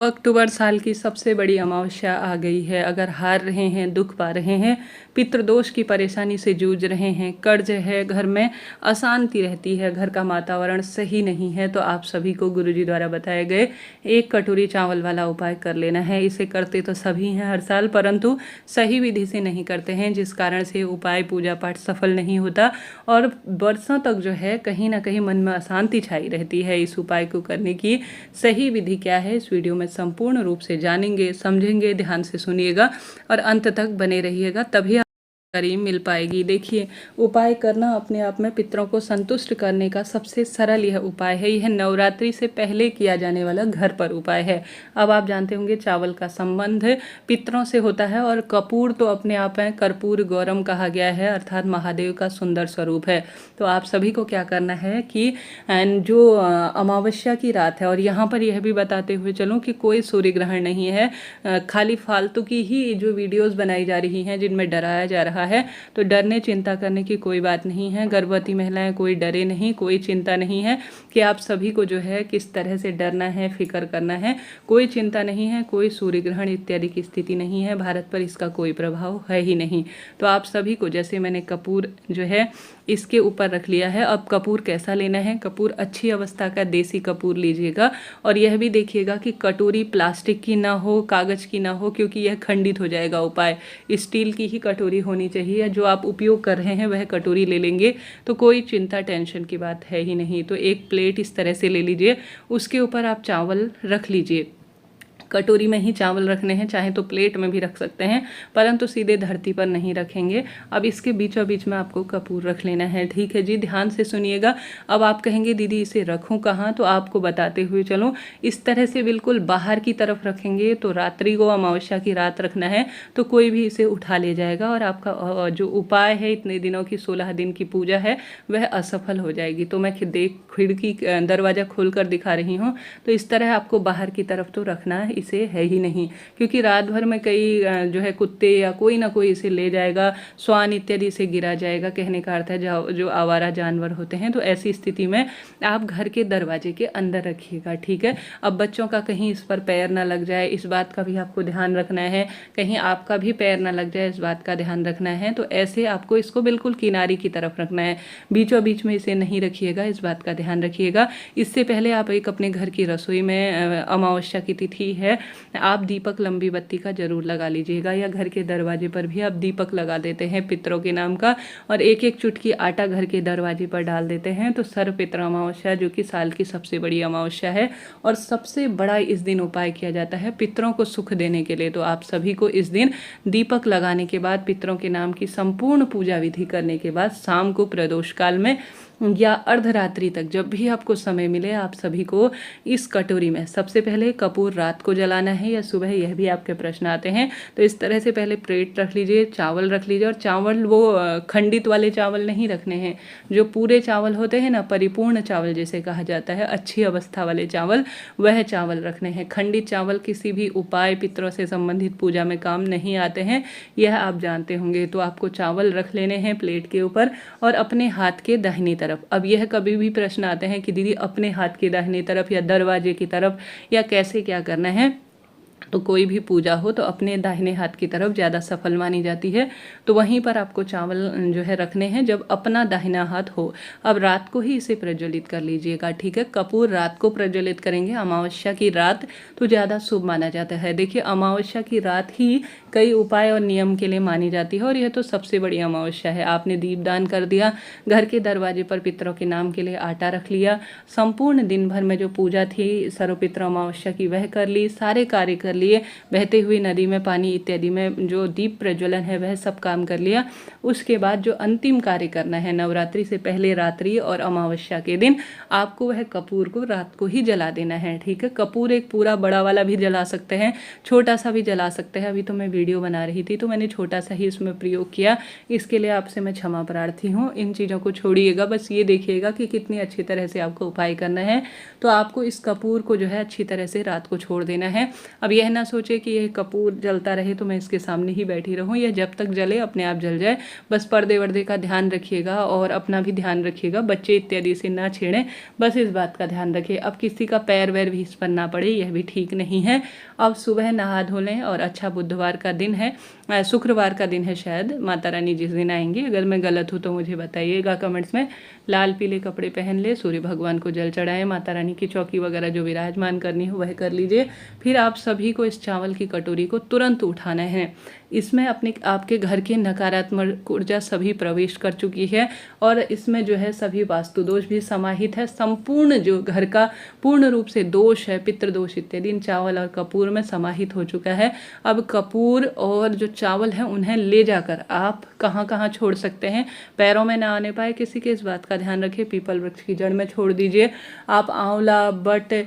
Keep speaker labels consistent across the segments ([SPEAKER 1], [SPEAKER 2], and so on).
[SPEAKER 1] अक्टूबर साल की सबसे बड़ी अमावस्या आ गई है। अगर हार रहे हैं, दुख पा रहे हैं, पितृदोष की परेशानी से जूझ रहे हैं, कर्ज है, घर में अशांति रहती है, घर का वातावरण सही नहीं है, तो आप सभी को गुरुजी द्वारा बताए गए एक कटोरी चावल वाला उपाय कर लेना है। इसे करते तो सभी हैं हर साल, परंतु सही विधि से नहीं करते हैं, जिस कारण से उपाय पूजा पाठ सफल नहीं होता और वर्षों तक जो है कहीं ना कहीं मन में अशांति छाई रहती है। इस उपाय को करने की सही विधि क्या है, इस वीडियो में संपूर्ण रूप से जानेंगे, समझेंगे। ध्यान से सुनिएगा और अंत तक बने रहिएगा, तभी जानकारी मिल पाएगी। देखिए, उपाय करना अपने आप में पितरों को संतुष्ट करने का सबसे सरल यह उपाय है। यह नवरात्रि से पहले किया जाने वाला घर पर उपाय है। अब आप जानते होंगे चावल का संबंध पितरों से होता है और कपूर तो अपने आप में कर्पूर गौरम कहा गया है, अर्थात महादेव का सुंदर स्वरूप है। तो आप सभी को क्या करना है कि जो अमावस्या की रात है, और यहाँ पर यह भी बताते हुए चलूँ कि कोई सूर्य ग्रहण नहीं है, खाली फालतू की ही जो वीडियोस बनाई जा रही हैं जिनमें डराया जा रहा है, तो डरने चिंता करने की कोई बात नहीं है। गर्भवती महिलाएं कोई डरे नहीं, कोई चिंता नहीं है कि आप सभी को जो है किस तरह से डरना है, फिक्र करना है, कोई चिंता नहीं है। कोई सूर्य ग्रहण इत्यादि की स्थिति नहीं है, भारत पर इसका कोई प्रभाव है ही नहीं। तो आप सभी को, जैसे मैंने कपूर जो है इसके ऊपर रख लिया है। अब कपूर कैसा लेना है, कपूर अच्छी अवस्था का देसी कपूर लीजिएगा और यह भी देखिएगा कि कटोरी प्लास्टिक की ना हो, कागज़ की ना हो, क्योंकि यह खंडित हो जाएगा उपाय। स्टील की ही कटोरी होनी चाहिए। जो आप उपयोग कर रहे हैं वह कटोरी ले लेंगे तो कोई चिंता टेंशन की बात है ही नहीं। तो एक प्लेट इस तरह से ले लीजिए, उसके ऊपर आप चावल रख लीजिए। कटोरी में ही चावल रखने हैं, चाहे तो प्लेट में भी रख सकते हैं, परंतु सीधे धरती पर नहीं रखेंगे। अब इसके बीचों बीच में आपको कपूर रख लेना है। ठीक है जी, ध्यान से सुनिएगा। अब आप कहेंगे दीदी इसे रखूं कहाँ, तो आपको बताते हुए चलो, इस तरह से बिल्कुल बाहर की तरफ रखेंगे तो रात्रि को अमावस्या की रात रखना है तो कोई भी इसे उठा ले जाएगा और आपका जो उपाय है, इतने दिनों की 16 दिन की पूजा है, वह असफल हो जाएगी। तो मैं खिड़की दरवाज़ा खोल कर दिखा रही हूँ। तो इस तरह आपको बाहर की तरफ तो रखना है, इसे है ही नहीं, क्योंकि रात भर में कई जो है कुत्ते या कोई ना कोई इसे ले जाएगा, स्वान इत्यादि से गिरा जाएगा। कहने का अर्थ है जो आवारा जानवर होते हैं। तो ऐसी स्थिति में आप घर के दरवाजे के अंदर रखिएगा। ठीक है। अब बच्चों का कहीं इस पर पैर ना लग जाए, इस बात का भी आपको ध्यान रखना है। कहीं आपका भी पैर ना लग जाए, इस बात का ध्यान रखना है। तो ऐसे आपको इसको बिल्कुल किनारे की तरफ रखना है, बीचों बीच में इसे नहीं रखिएगा, इस बात का ध्यान रखिएगा। इससे पहले आप एक अपने घर की रसोई में, अमावस्या की तिथि है, आप दीपक लंबी बत्ती का जरूर लगा लीजिएगा, या घर के दरवाजे पर भी आप दीपक लगा देते हैं पितरों के नाम का, और एक एक चुटकी आटा घर के दरवाजे पर डाल देते हैं। तो सर्व पितर अमावस्या, जो कि साल की सबसे बड़ी अमावस्या है और सबसे बड़ा इस दिन उपाय किया जाता है पितरों को सुख देने के लिए। तो आप सभी को इस दिन दीपक लगाने के बाद, पितरों के नाम की संपूर्ण पूजा विधि करने के बाद, शाम को प्रदोष काल में या अर्धरात्रि तक जब भी आपको समय मिले, आप सभी को इस कटोरी में सबसे पहले कपूर रात को जलाना है या सुबह, यह भी आपके प्रश्न आते हैं। तो इस तरह से पहले प्लेट रख लीजिए, चावल रख लीजिए, और चावल वो खंडित वाले चावल नहीं रखने हैं। जो पूरे चावल होते हैं ना, परिपूर्ण चावल जिसे कहा जाता है, अच्छी अवस्था वाले चावल, वह चावल रखने हैं। खंडित चावल किसी भी उपाय, पितरों से संबंधित पूजा में काम नहीं आते हैं, यह आप जानते होंगे। तो आपको चावल रख लेने हैं प्लेट के ऊपर और अपने हाथ के दाहिनी तरफ। अब यह कभी भी प्रश्न आते हैं कि दीदी अपने हाथ की दाहिनी तरफ या दरवाजे की तरफ या कैसे क्या करना है, तो कोई भी पूजा हो तो अपने दाहिने हाथ की तरफ ज़्यादा सफल मानी जाती है। तो वहीं पर आपको चावल जो है रखने हैं जब अपना दाहिना हाथ हो। अब रात को ही इसे प्रज्वलित कर लीजिएगा। ठीक है। कपूर रात को प्रज्वलित करेंगे, अमावस्या की रात तो ज़्यादा शुभ माना जाता है। देखिए, अमावस्या की रात ही कई उपाय और नियम के लिए मानी जाती है, और यह तो सबसे बड़ी अमावस्या है। आपने दीपदान कर दिया, घर के दरवाजे पर पितरों के नाम के लिए आटा रख लिया, संपूर्ण दिन भर में जो पूजा थी सर्वपितर अमावस्या की वह कर ली, सारे कार्य कर लिए, बहते हुई नदी में पानी इत्यादि में जो दीप प्रज्वलन है वह सब काम कर लिया। उसके बाद जो अंतिम कार्य करना है, नवरात्रि से पहले रात्रि और अमावस्या के दिन आपको वह कपूर को रात को ही जला देना है। ठीक है। कपूर एक पूरा बड़ा वाला भी जला सकते हैं, छोटा सा भी जला सकते हैं। अभी तो मैं वीडियो बना रही थी तो मैंने छोटा सा ही इसमें प्रयोग किया, इसके लिए आपसे मैं क्षमा प्रार्थी हूँ। इन चीज़ों को छोड़िएगा, बस ये देखिएगा कि कितनी अच्छी तरह से आपको उपाय करना है। तो आपको इस कपूर को जो है अच्छी तरह से रात को छोड़ देना है। अब यह यह ना सोचे कि यह कपूर जलता रहे तो मैं इसके सामने ही बैठी रहूं, यह जब तक जले अपने आप जल जाए। बस पर्दे वर्दे का ध्यान रखिएगा और अपना भी ध्यान रखिएगा, बच्चे इत्यादि से ना छेड़ें, बस इस बात का ध्यान रखिए। अब किसी का पैर वैर भी इस पर ना पड़े, यह भी ठीक नहीं है। अब सुबह नहा धो लें और अच्छा बुधवार का दिन है, शुक्रवार का दिन है शायद, माता रानी जिस दिन आएंगी, अगर मैं गलत हूँ तो मुझे बताइएगा कमेंट्स में। लाल पीले कपड़े पहन ले, सूर्य भगवान को जल चढ़ाएं, माता रानी की चौकी वगैरह जो विराजमान करनी हो वह कर लीजिए। फिर आप सभी को इस चावल की कटोरी को तुरंत उठाना है। इसमें अपने आपके घर की नकारात्मक ऊर्जा सभी प्रवेश कर चुकी है और इसमें जो है सभी वास्तु दोष भी समाहित है। संपूर्ण जो घर का पूर्ण रूप से दोष है, पितृदोष इत्यादि, इन चावल और कपूर में समाहित हो चुका है। अब कपूर और जो चावल है उन्हें ले जाकर आप कहाँ कहाँ छोड़ सकते हैं, पैरों में ना आने पाए किसी के, इस बात का ध्यान रखिए। पीपल वृक्ष की जड़ में छोड़ दीजिए। आप आंवला, बट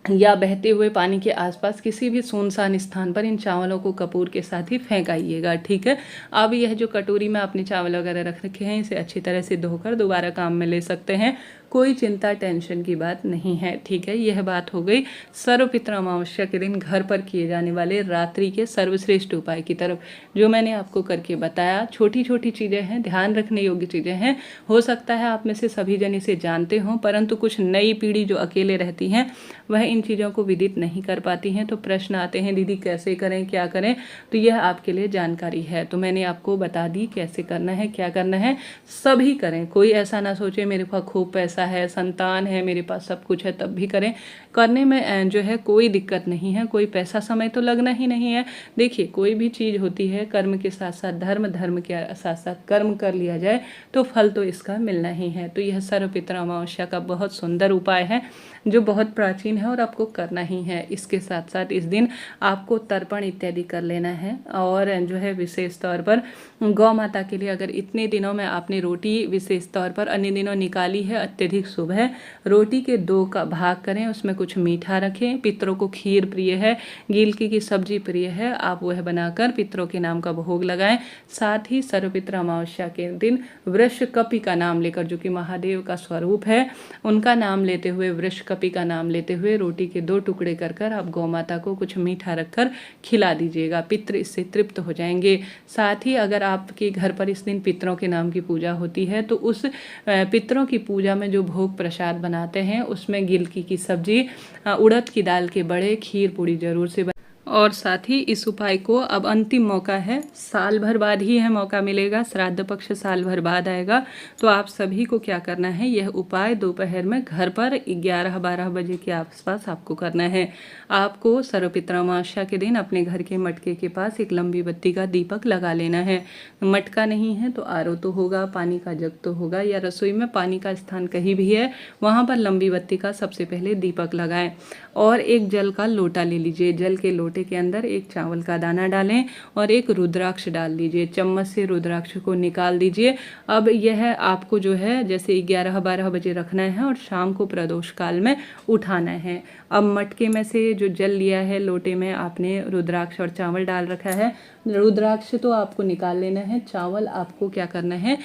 [SPEAKER 1] या बहते हुए पानी के आसपास किसी भी सुनसान स्थान पर इन चावलों को कपूर के साथ ही फेंक आइएगा, ठीक है। अब यह जो कटोरी में आपने चावल वगैरह रख रखे हैं इसे अच्छी तरह से धोकर दोबारा काम में ले सकते हैं, कोई चिंता टेंशन की बात नहीं है, ठीक है। यह बात हो गई सर्वपितृ अमावस्या के दिन घर पर किए जाने वाले रात्रि के सर्वश्रेष्ठ उपाय की तरफ, जो मैंने आपको करके बताया। छोटी छोटी चीज़ें हैं, ध्यान रखने योग्य चीज़ें हैं। हो सकता है आप में से सभी जन इसे जानते हों, परंतु कुछ नई पीढ़ी जो अकेले रहती हैं वह इन चीज़ों को विदित नहीं कर पाती हैं, तो प्रश्न आते हैं दीदी कैसे करें, क्या करें, तो यह आपके लिए जानकारी है। तो मैंने आपको बता दी कैसे करना है, क्या करना है, सभी करें। कोई ऐसा ना सोचे मेरे पास खूब पैसा है, संतान है, मेरे पास सब कुछ है तब भी करें, करने में जो है कोई दिक्कत नहीं है, कोई पैसा समय तो लगना ही नहीं है। देखिए कोई भी चीज़ होती है कर्म के साथ साथ धर्म, धर्म के साथ साथ कर्म कर लिया जाए तो फल तो इसका मिलना ही है। तो यह सर्वपितृ अमावस्या का बहुत सुंदर उपाय है जो बहुत प्राचीन है और आपको करना ही है। इसके साथ साथ इस दिन आपको तर्पण इत्यादि कर लेना है और जो है विशेष तौर पर गौ माता के लिए, अगर इतने दिनों में आपने रोटी विशेष तौर पर अन्य दिनों निकाली है, अत्यधिक शुभ है, रोटी के 2 का भाग करें, उसमें कुछ मीठा रखें। पितरों को खीर प्रिय है, गिलकी की सब्जी प्रिय है, आप वह बनाकर पितरों के नाम का भोग लगाएं। साथ ही सर्वपितृ अमावस्या के दिन वृष कपि का नाम लेकर, जो कि महादेव का स्वरूप है, उनका नाम लेते हुए, वृष कपि का नाम लेते हुए रोटी के 2 टुकड़े कर कर आप गौ माता को कुछ मीठा रखकर खिला दीजिएगा, पितृ इससे तृप्त हो जाएंगे। साथ ही अगर आपके घर पर इस दिन पितरों के नाम की पूजा होती है तो उस पितरों की पूजा में जो भोग प्रसाद बनाते हैं उसमें गिलकी की सब्जी, उड़द की दाल के बड़े, खीर पूड़ी जरूर से और साथ ही इस उपाय को अब अंतिम मौका है, साल भर बाद ही यह मौका मिलेगा, श्राद्ध पक्ष साल भर बाद आएगा। तो आप सभी को क्या करना है, यह उपाय दोपहर में घर पर 11-12 बजे के आसपास आपको करना है। आपको सर्वपितृ अमावस्या के दिन अपने घर के मटके के पास एक लंबी बत्ती का दीपक लगा लेना है। मटका नहीं है तो आरओ तो होगा, पानी का जग तो होगा, या रसोई में पानी का स्थान कहीं भी है वहाँ पर लंबी बत्ती का सबसे पहले दीपक लगाएं और एक जल का लोटा ले लीजिए। जल के लोटे के अंदर एक चावल का दाना डालें और एक रुद्राक्ष डाल दीजिए, चम्मच से रुद्राक्ष को निकाल दीजिए। अब यह आपको जो है जैसे 11-12 बजे रखना है और शाम को प्रदोष काल में उठाना है। अब मटके में से जो जल लिया है, लोटे में आपने रुद्राक्ष और चावल डाल रखा है, रुद्राक्ष तो आपको निकाल लेना है, चावल आपको क्या करना है,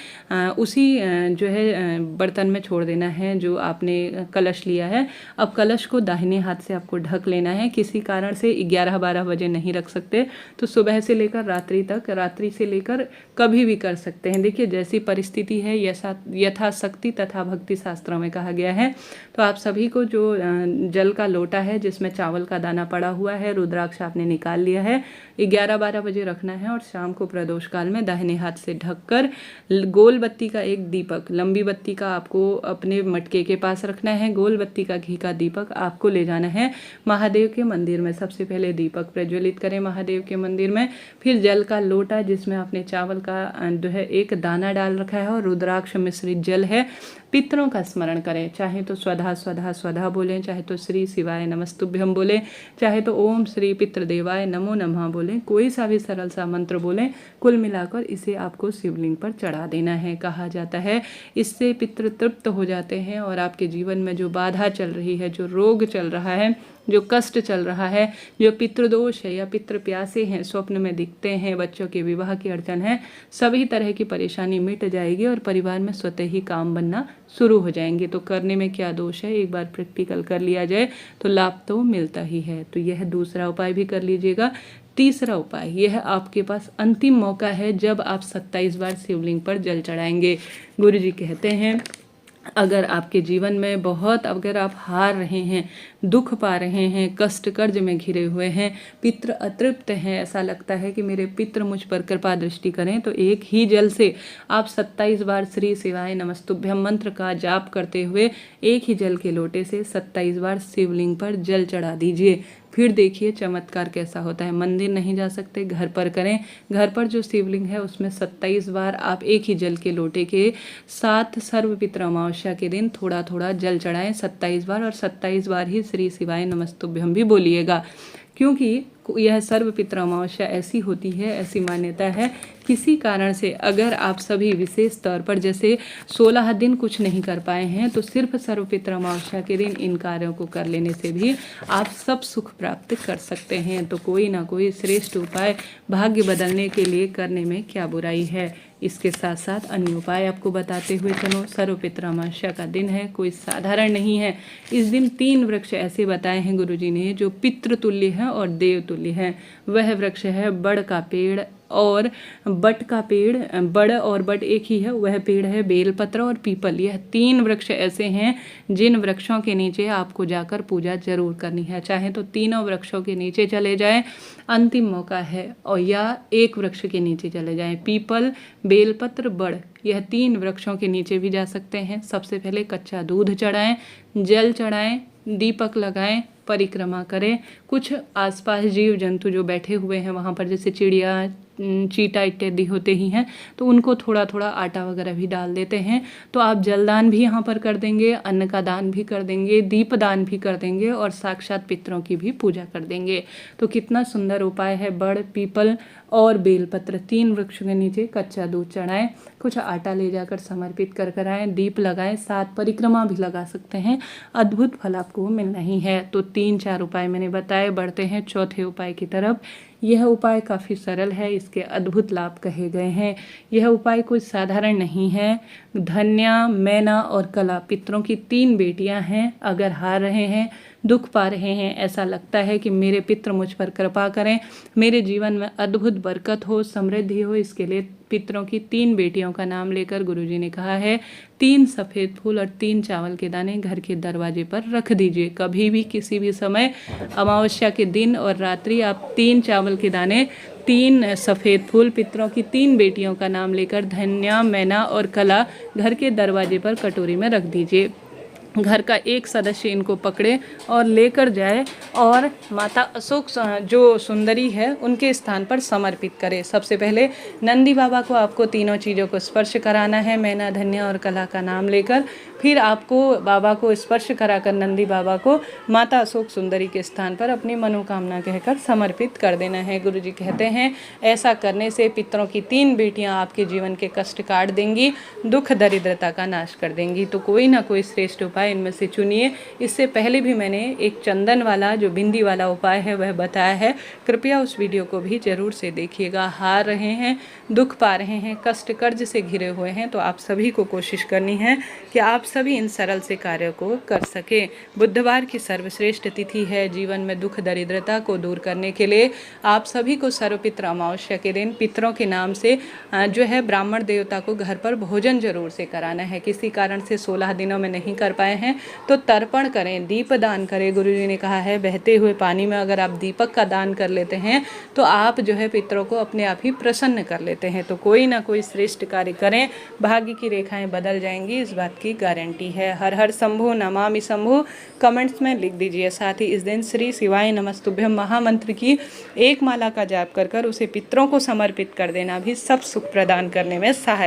[SPEAKER 1] उसी जो है बर्तन में छोड़ देना है जो आपने कलश लिया है। अब कलश को दाहिने हाथ से आपको ढक लेना है, किसी कारण से 11-12 बजे नहीं रख सकते तो सुबह से लेकर रात्रि तक, रात्रि से लेकर कभी भी कर सकते हैं। देखिए जैसी परिस्थिति है यथाशक्ति तथा भक्ति शास्त्रों में कहा गया है। तो आप सभी को जो जल का लोटा है जिसमें चावल का दाना पड़ा हुआ है, रुद्राक्ष आपने निकाल लिया है, 11-12 बजे रखना है और शाम को प्रदोष काल में दाहिने हाथ से ढककर गोल बत्ती का एक दीपक, लंबी बत्ती का आपको अपने मटके के पास रखना है, गोल बत्ती का घी का दीपक आपको ले जाना है महादेव के मंदिर में। सबसे पहले दीपक प्रज्वलित करें महादेव के मंदिर में, फिर जल का लोटा जिसमें आपने चावल का जो है एक दाना डाल रखा है और रुद्राक्ष मिश्रित जल है, पितरों का स्मरण करें। चाहे तो स्वधा स्वधा स्वधा बोलें, चाहे तो श्री शिवाय नमस्तुभ्यम बोलें, चाहे तो ओम श्री पितृदेवाय नमो नमः बोलें, कोई सा भी सरल सा मंत्र बोलें। कुल मिलाकर इसे आपको शिवलिंग पर चढ़ा देना है। कहा जाता है इससे पितृ तृप्त हो जाते हैं और आपके जीवन में जो बाधा चल रही है, जो रोग चल रहा है, जो कष्ट चल रहा है, जो पितृदोष है या पितृ प्यासे हैं, स्वप्न में दिखते हैं, बच्चों के विवाह की अड़चन है, सभी तरह की परेशानी मिट जाएगी और परिवार में स्वतः ही काम बनना शुरू हो जाएंगे। तो करने में क्या दोष है, एक बार प्रैक्टिकल कर लिया जाए तो लाभ तो मिलता ही है। तो यह दूसरा उपाय भी कर लीजिएगा। तीसरा उपाय, यह आपके पास अंतिम मौका है जब आप 27 बार शिवलिंग पर जल चढ़ाएंगे। गुरु जी कहते हैं अगर आपके जीवन में बहुत, अगर आप हार रहे हैं, दुख पा रहे हैं, कष्ट कर्ज में घिरे हुए हैं, पितृ अतृप्त हैं, ऐसा लगता है कि मेरे पितृ मुझ पर कृपा दृष्टि करें, तो एक ही जल से आप 27 बार श्री शिवाय नमस्तुभ्यम मंत्र का जाप करते हुए एक ही जल के लोटे से 27 बार शिवलिंग पर जल चढ़ा दीजिए। फिर देखिए चमत्कार कैसा होता है। मंदिर नहीं जा सकते, घर पर करें। घर पर जो शिवलिंग है उसमें 27 बार आप एक ही जल के लोटे के साथ सर्वपितृ अमावस्या के दिन थोड़ा थोड़ा जल चढ़ाएं 27 बार, और 27 बार ही श्री शिवाय नमस्तुभ्यम भी बोलिएगा, क्योंकि यह सर्वपितृ अमावस्या ऐसी होती है, ऐसी मान्यता है, किसी कारण से अगर आप सभी विशेष तौर पर जैसे 16 दिन कुछ नहीं कर पाए हैं, तो सिर्फ सर्वपितृ अमावस्या के दिन इन कार्यों को कर लेने से भी आप सब सुख प्राप्त कर सकते हैं। तो कोई ना कोई श्रेष्ठ उपाय भाग्य बदलने के लिए करने में क्या बुराई है। इसके साथ साथ अन्य उपाय आपको बताते हुए चलो। सर्वपितृ अमावस्या का दिन है, कोई साधारण नहीं है। इस दिन 3 वृक्ष ऐसे बताए हैं गुरुजी ने जो पितृतुल्य है और देवतुल्य है। वह वृक्ष है बड़ का पेड़ और बट का पेड़। बड़ और बट एक ही है, वह पेड़ है बेलपत्र और पीपल। यह 3 वृक्ष ऐसे हैं जिन वृक्षों के नीचे आपको जाकर पूजा जरूर करनी है। चाहे तो तीनों वृक्षों के नीचे चले जाएं, अंतिम मौका है, और या एक वृक्ष के नीचे चले जाएं। पीपल, बेलपत्र, बड़, यह 3 वृक्षों के नीचे भी जा सकते हैं। सबसे पहले कच्चा दूध चढ़ाएं, जल चढ़ाएं, दीपक लगाएं, परिक्रमा करें। कुछ आसपास जीव जंतु जो बैठे हुए हैं वहाँ पर, जैसे चिड़िया, चीटा इत्यादि होते ही हैं, तो उनको थोड़ा थोड़ा आटा वगैरह भी डाल देते हैं। तो आप जलदान भी यहाँ पर कर देंगे, अन्न का दान भी कर देंगे, दीपदान भी कर देंगे, और साक्षात पितरों की भी पूजा कर देंगे। तो कितना सुंदर उपाय है। बड़, पीपल और बेलपत्र 3 वृक्ष के नीचे कच्चा दूध चढ़ाएं, कुछ आटा ले जाकर समर्पित कर कर आएँ, दीप लगाएं, 7 परिक्रमा भी लगा सकते हैं। अद्भुत फल आपको मिलना ही है। तो 3-4 उपाय मैंने बताए। बढ़ते हैं चौथे उपाय की तरफ। यह उपाय काफ़ी सरल है, इसके अद्भुत लाभ कहे गए हैं। यह उपाय कोई साधारण नहीं है। धन्या, मैना और कला पितरों की 3 बेटियां हैं। अगर हार रहे हैं, दुख पा रहे हैं, ऐसा लगता है कि मेरे पितृ मुझ पर कृपा करें, मेरे जीवन में अद्भुत बरकत हो, समृद्धि हो, इसके लिए पितरों की 3 बेटियों का नाम लेकर गुरुजी ने कहा है 3 सफ़ेद फूल और 3 चावल के दाने घर के दरवाजे पर रख दीजिए। कभी भी किसी भी समय अमावस्या के दिन और रात्रि आप 3 चावल के दाने, 3 सफ़ेद फूल, पितरों की 3 बेटियों का नाम लेकर धन्या, मैना और कला घर के दरवाजे पर कटोरी में रख दीजिए। घर का एक सदस्य इनको पकड़े और लेकर जाए और माता अशोक जो सुंदरी है उनके स्थान पर समर्पित करे। सबसे पहले नंदी बाबा को आपको तीनों चीज़ों को स्पर्श कराना है, मैना, धन्या और कला का नाम लेकर। फिर आपको बाबा को स्पर्श कराकर नंदी बाबा को माता अशोक सुंदरी के स्थान पर अपनी मनोकामना कहकर समर्पित कर देना है। गुरुजी कहते हैं ऐसा करने से पितरों की 3 बेटियां आपके जीवन के कष्ट काट देंगी, दुख दरिद्रता का नाश कर देंगी। तो कोई ना कोई श्रेष्ठ उपाय इनमें से चुनिए। इससे पहले भी मैंने एक चंदन वाला जो बिंदी वाला उपाय है वह बताया है, कृपया उस वीडियो को भी जरूर से देखिएगा। हार रहे हैं, दुख पा रहे हैं, कष्ट कर्ज से घिरे हुए हैं, तो आप सभी को कोशिश करनी है कि आप सभी इन सरल से कार्य को कर सके। बुधवार की सर्वश्रेष्ठ तिथि है। जीवन में दुख दरिद्रता को दूर करने के लिए आप सभी को सर्वपितृ अमावस्या के दिन पितरों के नाम से जो है ब्राह्मण देवता को घर पर भोजन जरूर से कराना है। किसी कारण से 16 दिनों में नहीं कर पाए हैं तो तर्पण करें, दीप दान करें। गुरुजी ने कहा है बहते हुए पानी में अगर आप दीपक का दान कर लेते हैं तो आप जो है पितरों को अपने आप ही प्रसन्न कर लेते हैं। तो कोई ना कोई श्रेष्ठ कार्य करें, भाग्य की रेखाएं बदल जाएंगी, इस बात की गारंटी है। हर हर शंभु, नमामि शंभु कमेंट्स में लिख दीजिए। साथ ही इस दिन श्री शिवाय नमस्तुभ्यम महामंत्र की 1 माला का जाप कर उसे पितरों को समर्पित कर देना भी सब सुख प्रदान करने में सहायक